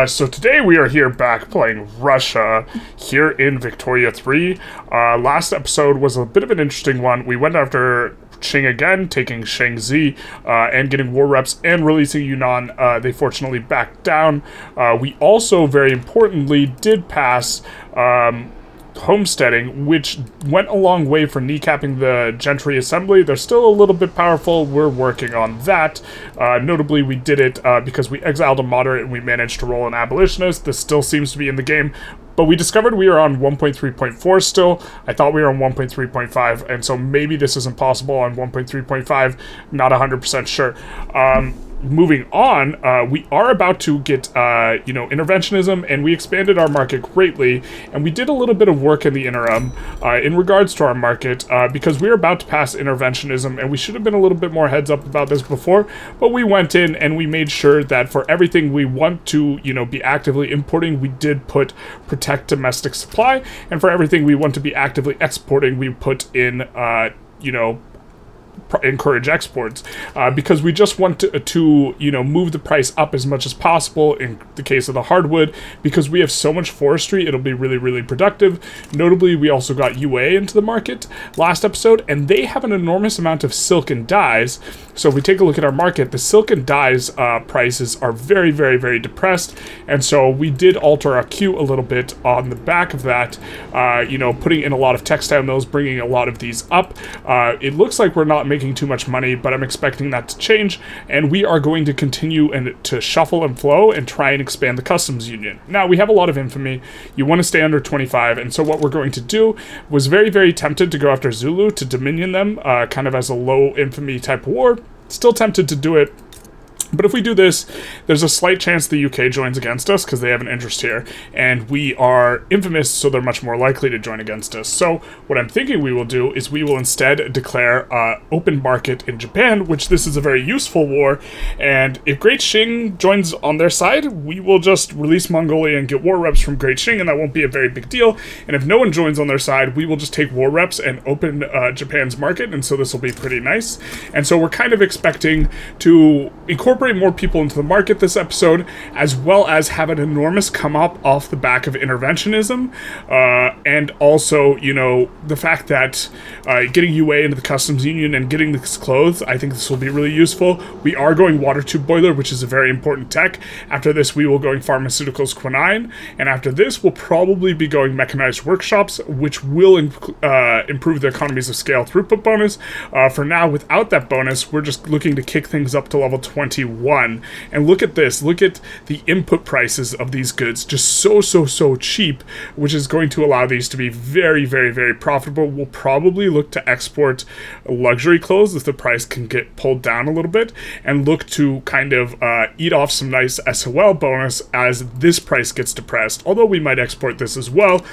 So today we are here back playing Russia here in Victoria 3. Last episode was a bit of an interesting one. We went after Qing again, taking Shaanxi and getting war reps and releasing Yunnan. They fortunately backed down. We also, very importantly, did pass homesteading, which went a long way for kneecapping the gentry assembly. They're still a little bit powerful. We're working on that. Notably, we did it because we exiled a moderate and we managed to roll an abolitionist. This still seems to be in the game, but we discovered we are on 1.3.4 still. I thought we were on 1.3.5, and so maybe this isn't possible on 1.3.5. Not 100% sure. Moving on, we are about to get, interventionism, and we expanded our market greatly, and we did a little bit of work in the interim in regards to our market, because we are about to pass interventionism, and we should have been a little bit more heads up about this before, but we went in and we made sure that for everything we want to, be actively importing, we did put protect domestic supply, and for everything we want to be actively exporting, we put in, encourage exports, because we just want to move the price up as much as possible in the case of the hardwood, because we have so much forestry. It'll be really, really productive. Notably, we also got UA into the market last episode, and they have an enormous amount of silk and dyes. So if we take a look at our market, the silk and dyes prices are very, very, very depressed, and so we did alter our queue a little bit on the back of that, putting in a lot of textile mills, bringing a lot of these up. It looks like we're not making too much money, but I'm expecting that to change, and we are going to continue to shuffle and flow and try and expand the customs union. Now, we have a lot of infamy. You want to stay under 25, and so what we're going to do was very, very tempted to go after Zulu to dominion them, kind of as a low infamy type war. Still tempted to do it. But if we do this, there's a slight chance the UK joins against us because they have an interest here, and we are infamous, so they're much more likely to join against us. So what I'm thinking we will do is we will instead declare open market in Japan, which this is a very useful war, and if Great Qing joins on their side, we will just release Mongolia and get war reps from Great Qing, and that won't be a very big deal. And if no one joins on their side, we will just take war reps and open Japan's market, and so this will be pretty nice. And so we're kind of expecting to incorporate more people into the market this episode, as well as have an enormous come up off the back of interventionism, and also, the fact that getting UA into the customs union and getting this clothes, I think this will be really useful. We are going water tube boiler, which is a very important tech. After this, we will going pharmaceuticals quinine, and after this, we'll probably be going mechanized workshops, which will improve the economies of scale throughput bonus. For now, without that bonus, we're just looking to kick things up to level 21. And look at this. Look at the input prices of these goods. Just so cheap, which is going to allow these to be very, very, very profitable. We'll probably look to export luxury clothes if the price can get pulled down a little bit, and look to kind of eat off some nice SOL bonus as this price gets depressed. Although we might export this as well,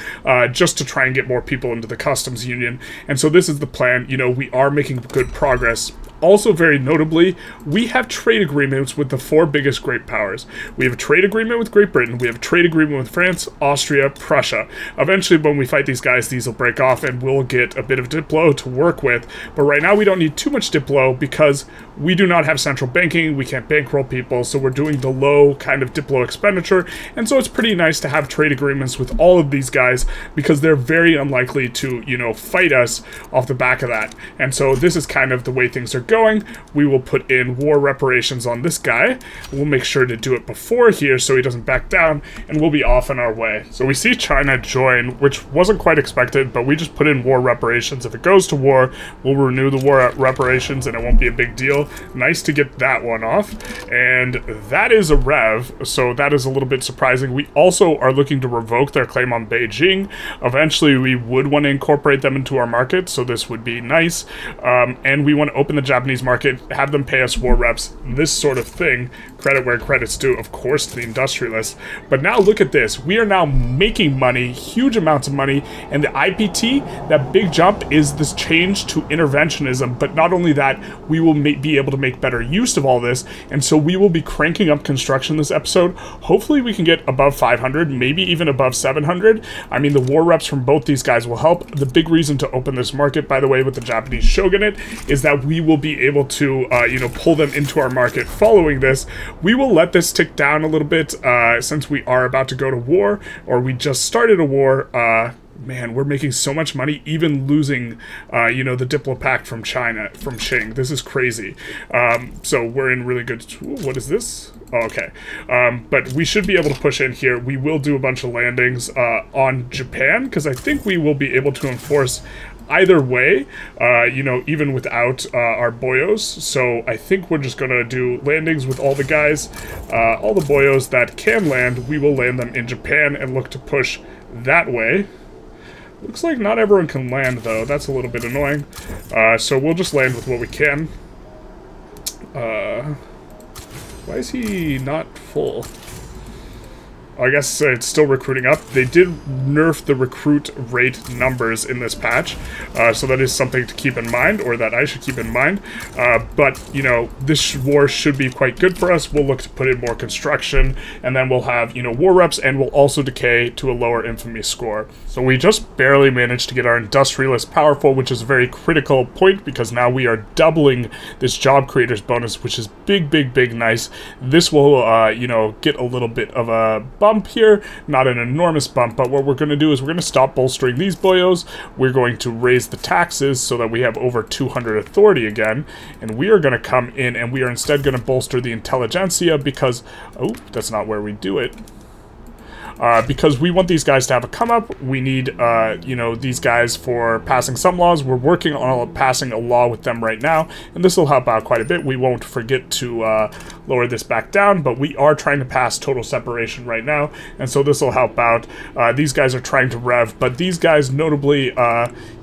just to try and get more people into the customs union. And so this is the plan. We are making good progress. Also, very notably, we have trade agreements with the 4 biggest great powers. We have a trade agreement with Great Britain, we have a trade agreement with France, Austria, Prussia. Eventually, when we fight these guys, these will break off and we'll get a bit of Diplo to work with. But right now, we don't need too much Diplo because we do not have central banking, we can't bankroll people, so we're doing the low kind of Diplo expenditure. And so it's pretty nice to have trade agreements with all of these guys because they're very unlikely to, fight us off the back of that. And so this is kind of the way things are going. We will put in war reparations on this guy. We'll make sure to do it before here so he doesn't back down, and we'll be off on our way. So we see China join, which wasn't quite expected, but we just put in war reparations. If it goes to war, we'll renew the war reparations and it won't be a big deal. Nice to get that one off. And that is a rev, so that is a little bit surprising. We also are looking to revoke their claim on Beijing. Eventually, we would want to incorporate them into our market, so this would be nice. And we want to open the Japanese market, have them pay us war reps, this sort of thing. Credit where credit's due, of course, to the Industrialists. But now look at this. We are now making money, huge amounts of money, and the IPT, that big jump, is this change to interventionism. But not only that, we will be able to make better use of all this, and so we will be cranking up construction this episode. Hopefully we can get above 500, maybe even above 700. I mean, the war reps from both these guys will help. The big reason to open this market, by the way, with the Japanese Shogunate, is that we will be be able to, you know, pull them into our market following this. We will let this tick down a little bit since we are about to go to war, or we just started a war. Man, we're making so much money, even losing, you know, the Diplo Pact from China, from Qing. This is crazy. So we're in really good... Ooh, what is this? Oh, okay. But we should be able to push in here. We will do a bunch of landings on Japan, because I think we will be able to enforce either way, you know, even without our boyos. So I think we're just going to do landings with all the guys. All the boyos that can land, we will land them in Japan and look to push that way. Looks like not everyone can land, though. That's a little bit annoying. So we'll just land with what we can. Why is he not full? I guess it's still recruiting up. They did nerf the recruit rate numbers in this patch, so that is something to keep in mind, or that I should keep in mind. But, you know, this war should be quite good for us. We'll look to put in more construction, and then we'll have, you know, war reps, and we'll also decay to a lower infamy score. So we just barely managed to get our Industrialist powerful, which is a very critical point, because now we are doubling this job creators bonus, which is big nice. This will, you know, get a little bit of a bump here, not an enormous bump, but what we're going to do is we're going to stop bolstering these boyos. We're going to raise the taxes so that we have over 200 authority again, and we are going to come in and we are instead going to bolster the Intelligentsia because, oh, that's not where we do it. Because we want these guys to have a come-up. We need, you know, these guys for passing some laws. We're working on passing a law with them right now, and this will help out quite a bit. We won't forget to lower this back down, but we are trying to pass total separation right now, and so this will help out. These guys are trying to rev, but these guys notably,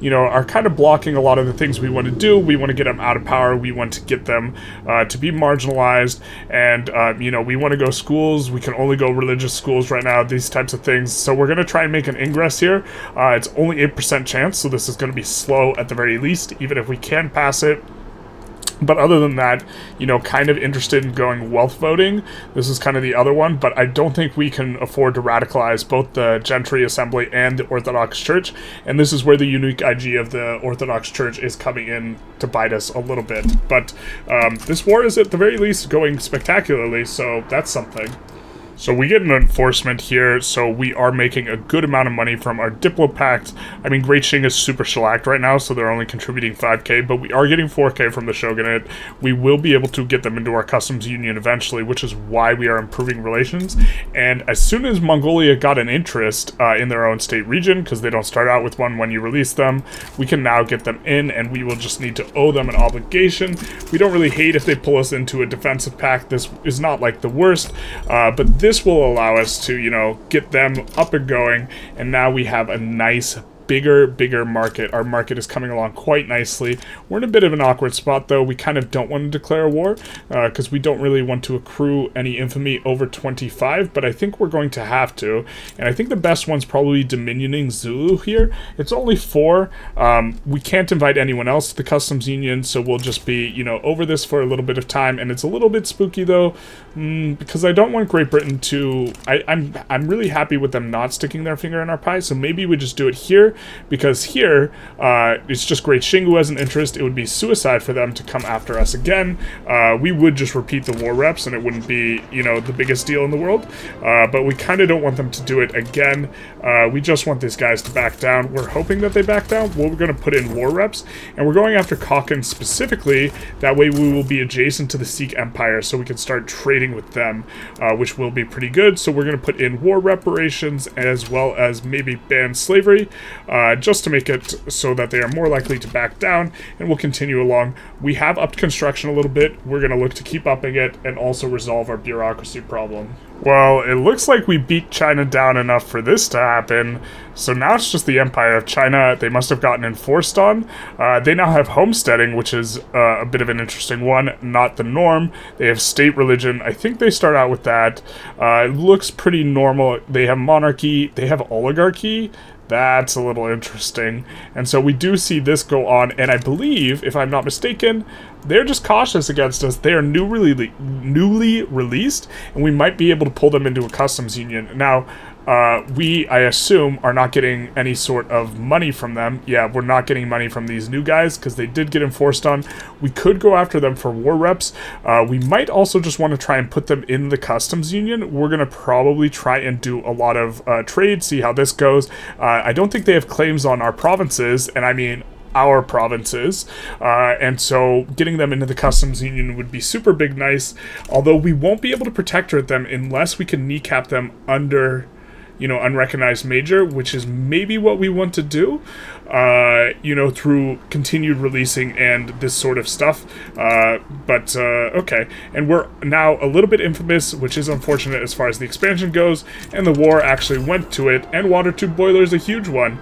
you know, are kind of blocking a lot of the things we want to do. We want to get them out of power. We want to get them to be marginalized, and, you know, we want to go schools. We can only go religious schools right now. These types of things. So we're going to try and make an ingress here. It's only 8% chance, so this is going to be slow at the very least, even if we can pass it. But other than that, you know, kind of interested in going wealth voting. This is kind of the other one, but I don't think we can afford to radicalize both the Gentry Assembly and the Orthodox Church, and this is where the unique IG of the Orthodox Church is coming in to bite us a little bit. But this war is at the very least going spectacularly, so that's something. So we get an enforcement here, so we are making a good amount of money from our Diplo Pact. I mean, Great Qing is super shellacked right now, so they're only contributing 5k, but we are getting 4k from the Shogunate. We will be able to get them into our customs union eventually, which is why we are improving relations. And as soon as Mongolia got an interest in their own state region, because they don't start out with one when you release them, we can now get them in, and we will just need to owe them an obligation. We don't really hate if they pull us into a defensive pact. This is not like the worst, but this will allow us to, you know, get them up and going, and now we have a nice bigger market. Our market is coming along quite nicely. We're in a bit of an awkward spot, though. We kind of don't want to declare a war because we don't really want to accrue any infamy over 25, but I think we're going to have to, and I think the best one's probably Dominioning Zulu here. It's only 4. We can't invite anyone else to the customs union, so we'll just be, you know, over this for a little bit of time, and it's a little bit spooky, though, because I don't want Great Britain to... I'm really happy with them not sticking their finger in our pie, so maybe we just do it here, because here, it's just Great Qing who has an interest. It would be suicide for them to come after us again. We would just repeat the war reps, and it wouldn't be, you know, the biggest deal in the world. But we kind of don't want them to do it again. We just want these guys to back down. We're hoping that they back down. Well, we're going to put in war reps, and we're going after Khaken specifically. That way we will be adjacent to the Sikh Empire, so we can start trading with them, which will be pretty good. So we're going to put in war reparations, as well as maybe ban slavery, just to make it so that they are more likely to back down, and we'll continue along. We have upped construction a little bit. We're going to look to keep upping it and also resolve our bureaucracy problem. Well, it looks like we beat China down enough for this to happen, so now it's just the Empire of China. They must have gotten enforced on. They now have homesteading, which is a bit of an interesting one, not the norm. They have state religion. I think they start out with that. It looks pretty normal. They have monarchy. They have oligarchy. That's a little interesting. And so we do see this go on, and I believe, if I'm not mistaken, they're just cautious against us. They are newly released, and we might be able to pull them into a customs union. Now, we, I assume, are not getting any sort of money from them. Yeah, we're not getting money from these new guys because they did get enforced on. We could go after them for war reps. We might also just want to try and put them in the customs union. We're going to probably try and do a lot of trade, see how this goes. I don't think they have claims on our provinces, and I mean our provinces, and so getting them into the customs union would be super big nice, although we won't be able to protectorate them unless we can kneecap them under, you know, unrecognized major, which is maybe what we want to do, you know, through continued releasing and this sort of stuff. Okay. And we're now a little bit infamous, which is unfortunate as far as the expansion goes, and the war actually went to it, and water tube boiler is a huge one.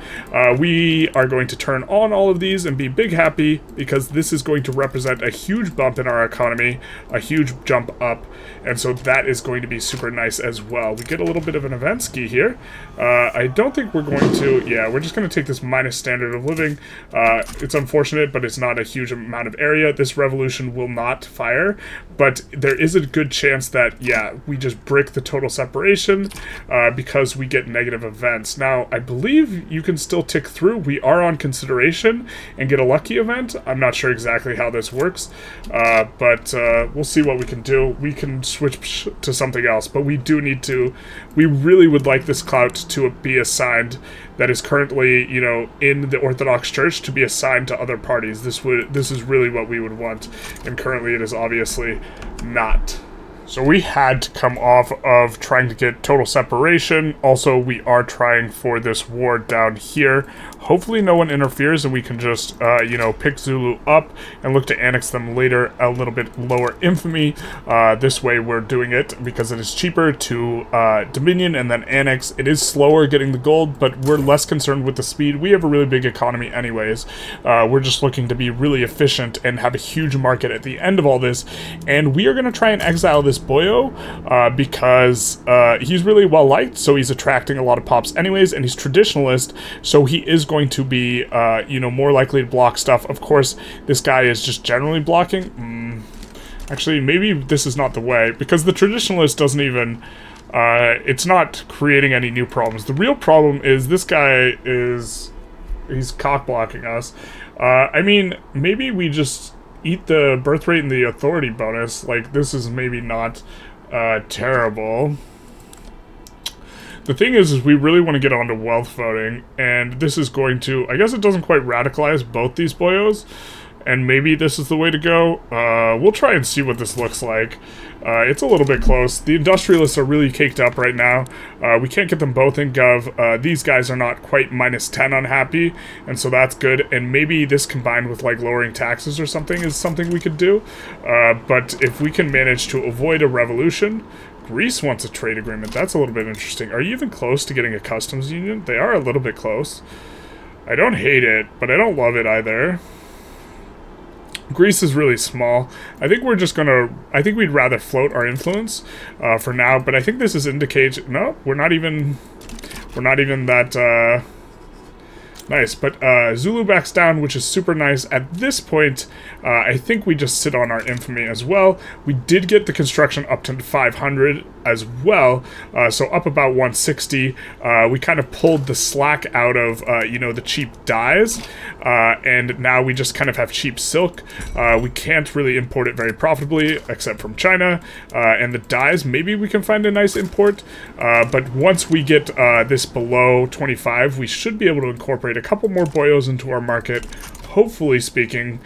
We are going to turn on all of these and be big happy, because this is going to represent a huge bump in our economy, a huge jump up, and so that is going to be super nice as well. We get a little bit of an event ski here. I don't think we're going to, yeah, we're just going to take this minus standard of living. It's unfortunate, but it's not a huge amount of area. This revolution will not fire, but there is a good chance that, yeah, we just break the total separation because we get negative events. Now, I believe you can still tick through. We are on consideration and get a lucky event. I'm not sure exactly how this works, but we'll see what we can do. We can switch to something else, but we do need to, we really would like this clout to be assigned, that is currently, you know, in the Orthodox Church, to be assigned to other parties. This is really what we would want, and currently it is obviously not. So we had to come off of trying to get total separation. Also, we are trying for this war down here. Hopefully no one interferes and we can just, you know, pick Zulu up and look to annex them later, a little bit lower infamy. This way we're doing it because it is cheaper to Dominion and then annex. It is slower getting the gold, but we're less concerned with the speed. We have a really big economy anyways. We're just looking to be really efficient and have a huge market at the end of all this. And we are going to try and exile this Boyo because he's really well liked, so he's attracting a lot of pops anyways, and he's traditionalist, so he is going to be you know, more likely to block stuff. Of course, this guy is just generally blocking. Actually, maybe this is not the way, because the traditionalist doesn't even it's not creating any new problems. The real problem is this guy is, he's cock blocking us. I mean, maybe we just eat the birth rate and the authority bonus. Like, this is maybe not terrible. The thing is we really want to get onto wealth voting, and this is going to, I guess it doesn't quite radicalize both these boyos, and maybe this is the way to go. We'll try and see what this looks like. It's a little bit close. The industrialists are really caked up right now. We can't get them both in Gov. These guys are not quite -10 unhappy, and so that's good. And maybe this combined with like lowering taxes or something is something we could do. But if we can manage to avoid a revolution, Greece wants a trade agreement. That's a little bit interesting. Are you even close to getting a customs union? They are a little bit close. I don't hate it, but I don't love it either. Greece is really small. I think we're just gonna, I think we'd rather float our influence for now, but I think this is indicates, no, we're not even that nice. But Zulu backs down, which is super nice. At this point, I think we just sit on our infamy as well. We did get the construction up to 500 as well, so up about 160. We kind of pulled the slack out of, you know, the cheap dyes, and now we just kind of have cheap silk. We can't really import it very profitably, except from China, and the dyes, maybe we can find a nice import, but once we get this below 25, we should be able to incorporate a couple more boyos into our market, hopefully speaking.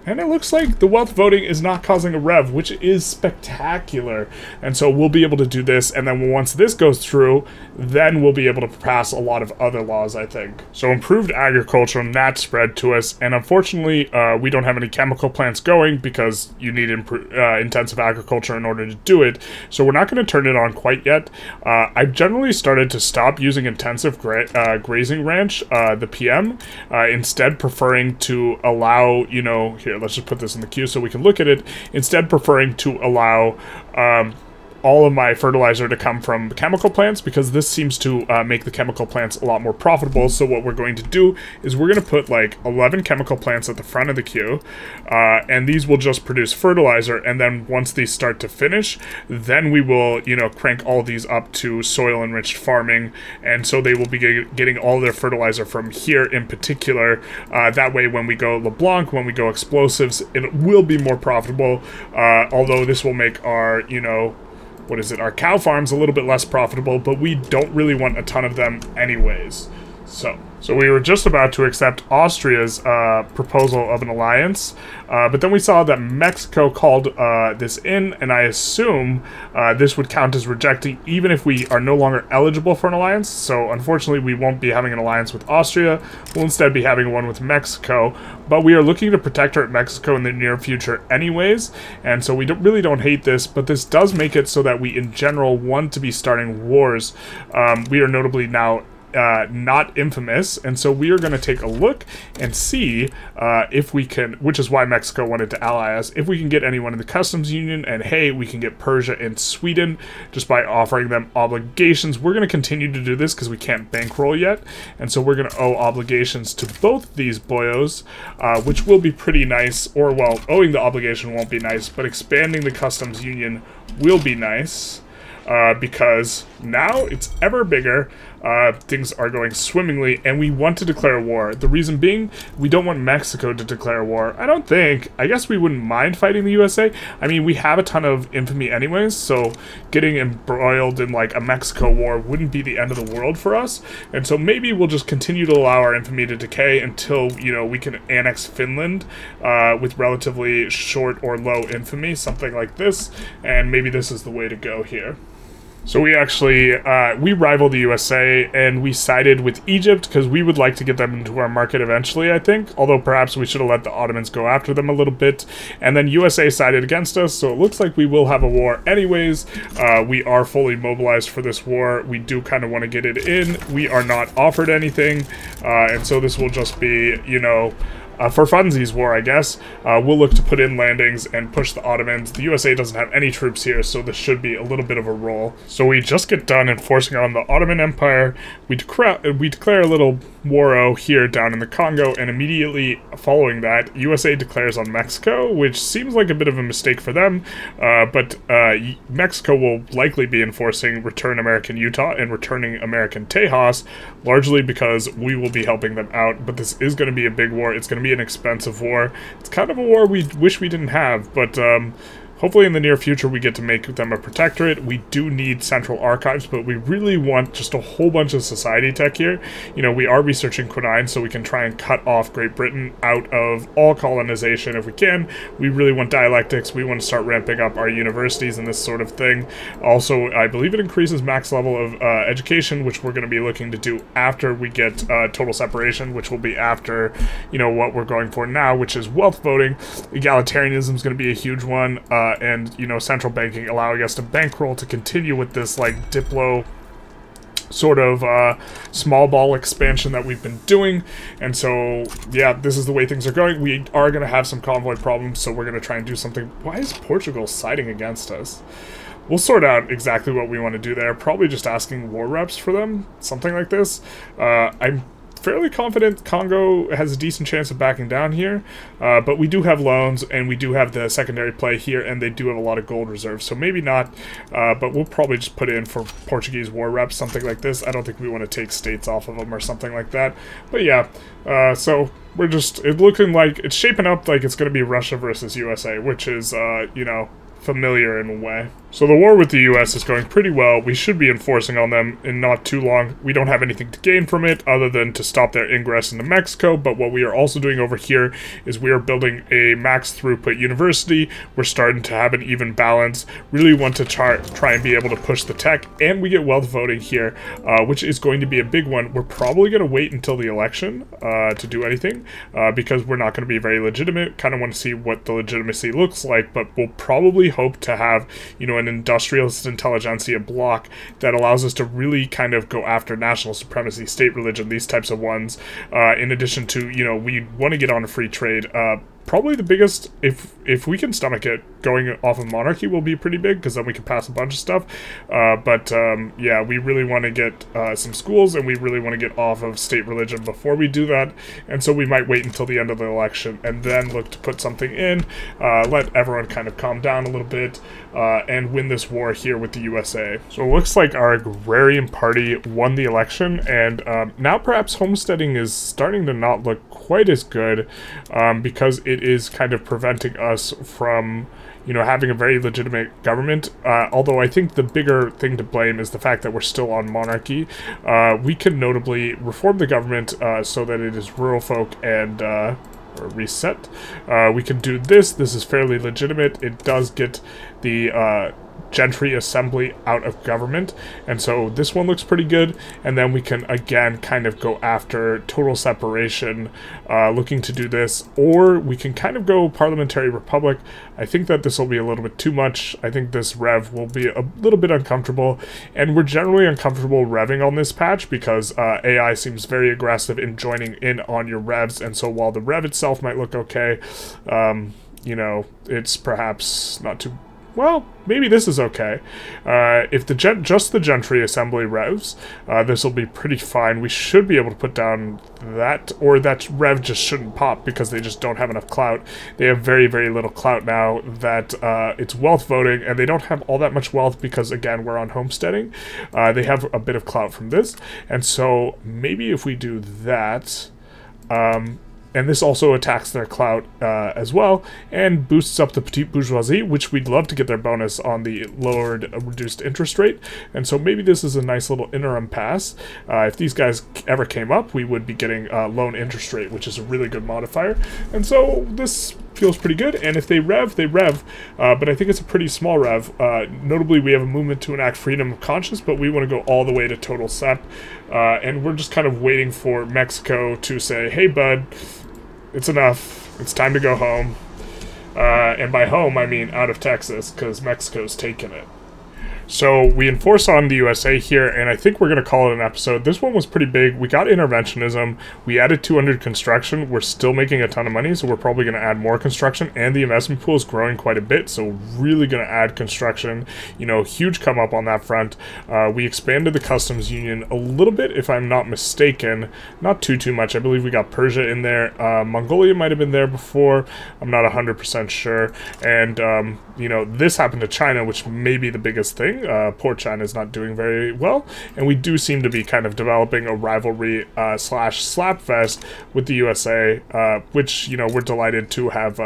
And it looks like the wealth voting is not causing a rev, which is spectacular. And so we'll be able to do this, and then once this goes through, then we'll be able to pass a lot of other laws, I think. So improved agriculture, and that spread to us, and unfortunately, we don't have any chemical plants going because you need intensive agriculture in order to do it. So we're not going to turn it on quite yet. I've generally started to stop using intensive grazing ranch, the PM, instead preferring to allow, you know, here, let's just put this in the queue so we can look at it. Instead, preferring to allow all of my fertilizer to come from chemical plants, because this seems to make the chemical plants a lot more profitable. So what we're going to do is we're going to put like 11 chemical plants at the front of the queue, and these will just produce fertilizer, and then once these start to finish, then we will, you know, crank all these up to soil enriched farming, and so they will be getting all their fertilizer from here in particular. That way when we go LeBlanc, when we go explosives, it will be more profitable, although this will make our, you know, what is it, our cow farms a little bit less profitable, but we don't really want a ton of them anyways. So we were just about to accept Austria's proposal of an alliance, but then we saw that Mexico called this in, and I assume this would count as rejecting even if we are no longer eligible for an alliance. So unfortunately we won't be having an alliance with Austria, we'll instead be having one with Mexico, but we are looking to protectorate Mexico in the near future anyways, and so we really don't hate this, but this does make it so that we in general want to be starting wars. We are notably now not infamous, and so we are going to take a look and see if we can, which is why Mexico wanted to ally us, if we can get anyone in the customs union, and hey, we can get Persia and Sweden just by offering them obligations. We're going to continue to do this because we can't bankroll yet, and so we're going to owe obligations to both these boyos, which will be pretty nice, or well, owing the obligation won't be nice, but expanding the customs union will be nice. Because now it's ever bigger, things are going swimmingly, and we want to declare war. The reason being, we don't want Mexico to declare war. I don't think. I guess we wouldn't mind fighting the USA. I mean, we have a ton of infamy anyways, so getting embroiled in like a Mexico war wouldn't be the end of the world for us. And so maybe we'll just continue to allow our infamy to decay until, you know, we can annex Finland with relatively short or low infamy, something like this. And maybe this is the way to go here. So we actually, we rival the USA, and we sided with Egypt because we would like to get them into our market eventually, I think. Although perhaps we should have let the Ottomans go after them a little bit. And then USA sided against us, so it looks like we will have a war anyways. We are fully mobilized for this war. We do kind of want to get it in. We are not offered anything, and so this will just be, you know, for funsies war, I guess. We'll look to put in landings and push the Ottomans. The USA doesn't have any troops here, so this should be a little bit of a roll. So we just get done enforcing on the Ottoman Empire. We declare a little waro here down in the Congo, and immediately following that, USA declares on Mexico, which seems like a bit of a mistake for them, but Mexico will likely be enforcing Return American Utah and Returning American Tejas, largely because we will be helping them out, but this is going to be a big war. It's going to be an expensive war. It's kind of a war we wish we didn't have, but hopefully in the near future we get to make them a protectorate. We do need central archives, but we really want just a whole bunch of society tech here. You know, we are researching Quinine, so we can try and cut off Great Britain out of all colonization if we can. We really want dialectics. We want to start ramping up our universities and this sort of thing. Also, I believe it increases max level of education, which we're going to be looking to do after we get total separation, which will be after, you know, what we're going for now, which is wealth voting. Egalitarianism is going to be a huge one. And, you know, central banking allowing us to bankroll to continue with this, like, Diplo sort of small ball expansion that we've been doing. And so, yeah, this is the way things are going. We are going to have some convoy problems, so we're going to try and do something. Why is Portugal siding against us? We'll sort out exactly what we want to do there. Probably just asking war reps for them, something like this. I'm fairly confident Congo has a decent chance of backing down here, but we do have loans, and we do have the secondary play here, and they do have a lot of gold reserves, so maybe not, but we'll probably just put in for Portuguese war reps, something like this. I don't think we want to take states off of them or something like that, but yeah, so we're just, it's looking like, it's shaping up like it's going to be Russia versus USA, which is, you know, familiar in a way. So the war with the US is going pretty well. We should be enforcing on them in not too long. We don't have anything to gain from it other than to stop their ingress into Mexico, but what we are also doing over here is we are building a max throughput university. We're starting to have an even balance. Really want to try and be able to push the tech, and we get wealth voting here, which is going to be a big one. We're probably going to wait until the election to do anything, because we're not going to be very legitimate. Kind of want to see what the legitimacy looks like, but we'll probably hope to have, you know, an industrialist intelligentsia block that allows us to really kind of go after national supremacy, state religion, these types of ones, in addition to, you know, we want to get on a free trade. probably the biggest, if we can stomach it, going off of monarchy will be pretty big, because then we can pass a bunch of stuff. Yeah, we really want to get some schools, and we really want to get off of state religion before we do that, and so we might wait until the end of the election and then look to put something in, let everyone kind of calm down a little bit, and win this war here with the USA. So it looks like our agrarian party won the election, and now perhaps homesteading is starting to not look quite as good, because it is kind of preventing us from, you know, having a very legitimate government, although I think the bigger thing to blame is the fact that we're still on monarchy. We can notably reform the government so that it is rural folk and or reset. We can do this. This is fairly legitimate. It does get the gentry assembly out of government, and so this one looks pretty good. And then we can again kind of go after total separation, looking to do this, or we can kind of go parliamentary republic. I think that this will be a little bit too much. I think this rev will be a little bit uncomfortable, and we're generally uncomfortable revving on this patch because AI seems very aggressive in joining in on your revs, and so while the rev itself might look okay, you know, it's perhaps not too well, maybe this is okay. If just the gentry assembly revs, this will be pretty fine. We should be able to put down that, or that rev just shouldn't pop because they just don't have enough clout. They have very, very little clout now that it's wealth voting, and they don't have all that much wealth because, again, we're on homesteading. They have a bit of clout from this, and so maybe if we do that, and this also attacks their clout as well, and boosts up the petite bourgeoisie, which we'd love to get their bonus on the lowered reduced interest rate. And so maybe this is a nice little interim pass. If these guys ever came up, we would be getting loan interest rate, which is a really good modifier. And so this feels pretty good, and if they rev, they rev, but I think it's a pretty small rev. Notably, we have a movement to enact freedom of conscience, but we want to go all the way to total sep, and we're just kind of waiting for Mexico to say, hey bud, it's enough, it's time to go home, and by home I mean out of Texas, because Mexico's taken it. So we enforce on the USA here, and I think we're going to call it an episode. This one was pretty big. We got interventionism. We added 200 construction. We're still making a ton of money, so we're probably going to add more construction, and the investment pool is growing quite a bit, so really going to add construction. You know, huge come up on that front. We expanded the customs union a little bit, if I'm not mistaken. Not too much. I believe we got Persia in there. Mongolia might have been there before. I'm not 100% sure. And, you know, this happened to China, which may be the biggest thing. Poor China is not doing very well, and we do seem to be kind of developing a rivalry slash slapfest with the USA, which, you know, we're delighted to have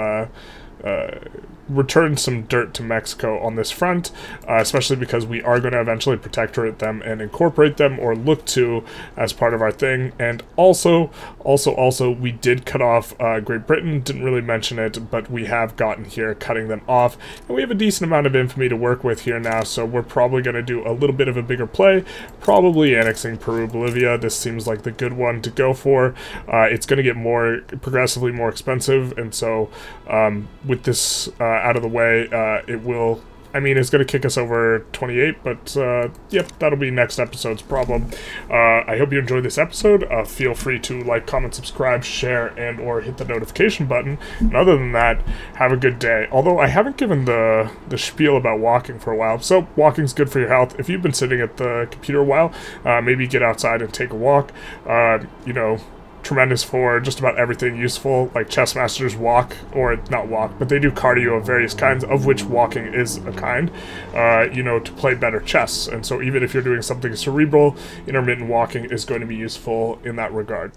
return some dirt to Mexico on this front, especially because we are going to eventually protectorate them and incorporate them, or look to, as part of our thing. And also, we did cut off Great Britain. Didn't really mention it, but we have gotten here cutting them off, and we have a decent amount of infamy to work with here now, so we're probably going to do a little bit of a bigger play, probably annexing Peru, Bolivia. This seems like the good one to go for. It's going to get progressively more expensive, and so with this out of the way, it will, I mean, it's going to kick us over 28, but yep, that'll be next episode's problem. I hope you enjoyed this episode. Feel free to like, comment, subscribe, share, and or hit the notification button. And other than that, have a good day. Although I haven't given the spiel about walking for a while. So walking's good for your health. If you've been sitting at the computer a while, maybe get outside and take a walk. You know, tremendous for just about everything useful, like chess masters walk, or not walk, but they do cardio of various kinds, of which walking is a kind, you know, to play better chess. And so even if you're doing something cerebral, intermittent walking is going to be useful in that regard.